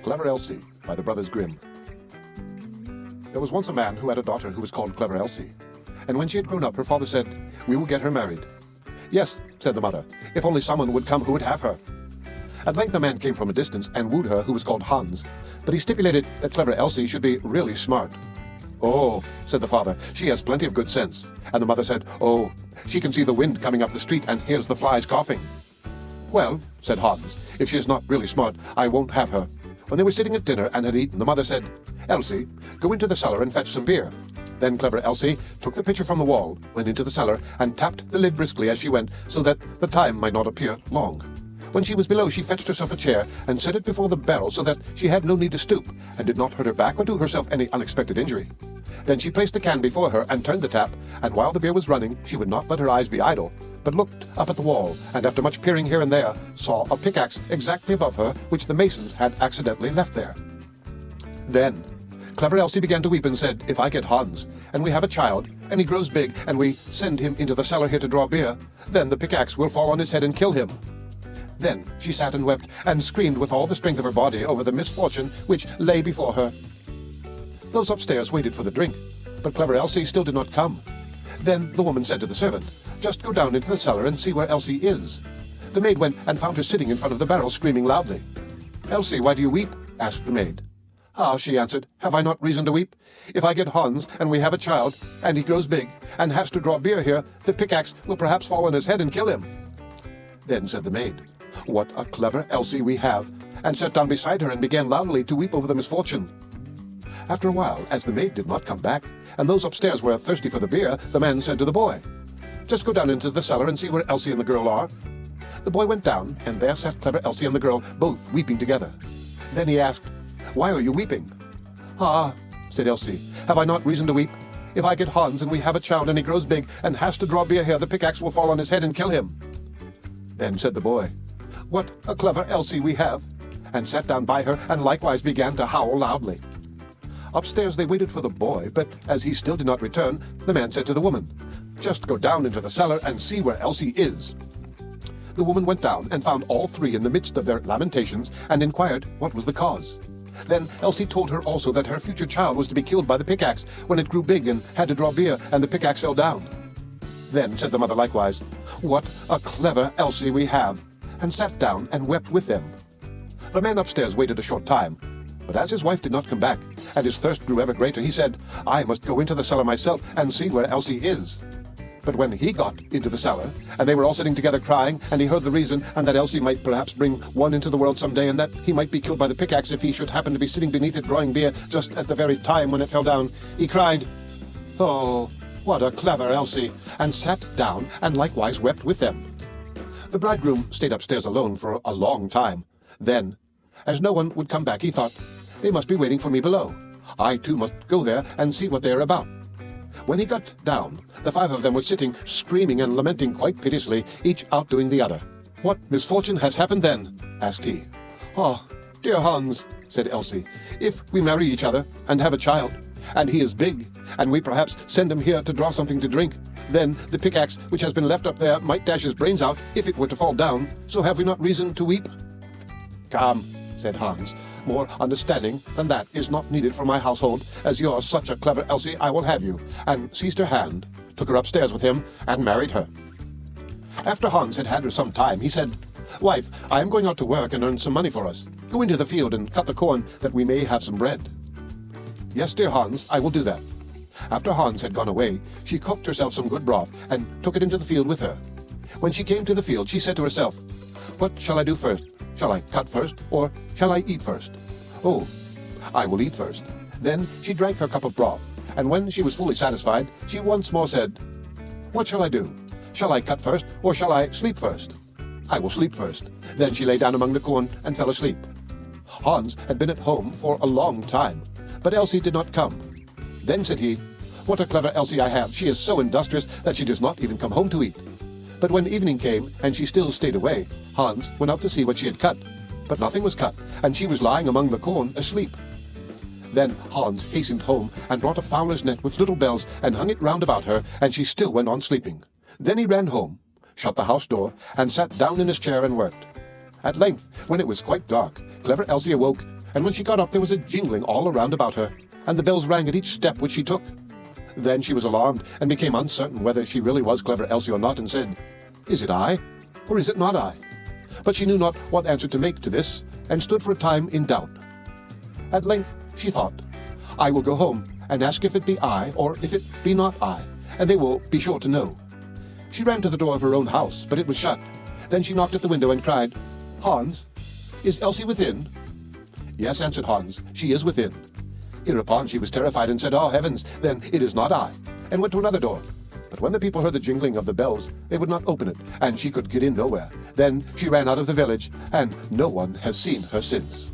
Clever Elsie by the Brothers Grimm. There was once a man who had a daughter who was called Clever Elsie. And when she had grown up, her father said, "We will get her married." "Yes," said the mother, "if only someone would come who would have her." At length a man came from a distance and wooed her, who was called Hans, but he stipulated that Clever Elsie should be really smart. "Oh," said the father, "she has plenty of good sense." And the mother said, "Oh, she can see the wind coming up the street and hears the flies coughing." "Well," said Hans, "if she is not really smart, I won't have her." When they were sitting at dinner and had eaten, the mother said, "Elsie, go into the cellar and fetch some beer." Then Clever Elsie took the pitcher from the wall, went into the cellar, and tapped the lid briskly as she went, so that the time might not appear long. When she was below, she fetched herself a chair and set it before the barrel so that she had no need to stoop, and did not hurt her back or do herself any unexpected injury. Then she placed the can before her and turned the tap, and while the beer was running, she would not let her eyes be idle, but looked up at the wall, and after much peering here and there, saw a pickaxe exactly above her, which the masons had accidentally left there. Then Clever Elsie began to weep and said, "If I get Hans, and we have a child, and he grows big, and we send him into the cellar here to draw beer, then the pickaxe will fall on his head and kill him." Then she sat and wept, and screamed with all the strength of her body over the misfortune which lay before her. Those upstairs waited for the drink, but Clever Elsie still did not come. Then the woman said to the servant, "Just go down into the cellar and see where Elsie is." The maid went and found her sitting in front of the barrel, screaming loudly. "Elsie, why do you weep?" asked the maid. "Ah," she answered, "have I not reason to weep? If I get Hans, and we have a child, and he grows big, and has to draw beer here, the pickaxe will perhaps fall on his head and kill him." Then said the maid, "What a clever Elsie we have," and sat down beside her and began loudly to weep over the misfortune. After a while, as the maid did not come back, and those upstairs were thirsty for the beer, the man said to the boy, "Just go down into the cellar and see where Elsie and the girl are." The boy went down, and there sat Clever Elsie and the girl, both weeping together. Then he asked, "Why are you weeping?" "Ah," said Elsie, "have I not reason to weep? If I get Hans, and we have a child, and he grows big, and has to draw beer here, the pickaxe will fall on his head and kill him." Then said the boy, "What a clever Elsie we have," and sat down by her, and likewise began to howl loudly. Upstairs they waited for the boy, but as he still did not return, the man said to the woman, "Just go down into the cellar and see where Elsie is." The woman went down and found all three in the midst of their lamentations, and inquired what was the cause. Then Elsie told her also that her future child was to be killed by the pickaxe when it grew big and had to draw beer, and the pickaxe fell down. Then said the mother likewise, "What a clever Elsie we have," and sat down and wept with them. The man upstairs waited a short time, but as his wife did not come back, and his thirst grew ever greater, he said, "I must go into the cellar myself and see where Elsie is." But when he got into the cellar, and they were all sitting together crying, and he heard the reason, and that Elsie might perhaps bring one into the world some day, and that he might be killed by the pickaxe if he should happen to be sitting beneath it drawing beer just at the very time when it fell down, he cried, "Oh, what a clever Elsie," and sat down and likewise wept with them. The bridegroom stayed upstairs alone for a long time. Then, as no one would come back, he thought, "They must be waiting for me below. I too must go there and see what they are about." When he got down, the five of them were sitting, screaming and lamenting quite piteously, each outdoing the other. "What misfortune has happened then?" asked he. "Ah, dear Hans," said Elsie, "if we marry each other and have a child, and he is big, and we perhaps send him here to draw something to drink, then the pickaxe which has been left up there might dash his brains out if it were to fall down, so have we not reason to weep?" "Come," said Hans, "more understanding than that is not needed for my household. As you're such a clever Elsie, I will have you," and seized her hand, took her upstairs with him, and married her. After Hans had had her some time, he said, "Wife, I am going out to work and earn some money for us. Go into the field and cut the corn, that we may have some bread." "Yes, dear Hans, I will do that." After Hans had gone away, she cooked herself some good broth, and took it into the field with her. When she came to the field, she said to herself, "What shall I do first? Shall I cut first, or shall I eat first? Oh, I will eat first." Then she drank her cup of broth, and when she was fully satisfied, she once more said, "What shall I do? Shall I cut first, or shall I sleep first? I will sleep first." Then she lay down among the corn and fell asleep. Hans had been at home for a long time, but Elsie did not come. Then said he, "What a clever Elsie I have. She is so industrious that she does not even come home to eat." But when evening came, and she still stayed away, Hans went out to see what she had cut. But nothing was cut, and she was lying among the corn, asleep. Then Hans hastened home, and brought a fowler's net with little bells, and hung it round about her, and she still went on sleeping. Then he ran home, shut the house door, and sat down in his chair and worked. At length, when it was quite dark, clever Elsie awoke, and when she got up there was a jingling all around about her, and the bells rang at each step which she took. Then she was alarmed, and became uncertain whether she really was clever Elsie or not, and said, "Is it I, or is it not I?" But she knew not what answer to make to this, and stood for a time in doubt. At length she thought, "I will go home, and ask if it be I, or if it be not I, and they will be sure to know." She ran to the door of her own house, but it was shut. Then she knocked at the window and cried, "Hans, is Elsie within?" "Yes," answered Hans, "she is within." Hereupon she was terrified and said, "Oh, heavens, then it is not I," and went to another door. But when the people heard the jingling of the bells, they would not open it, and she could get in nowhere. Then she ran out of the village, and no one has seen her since.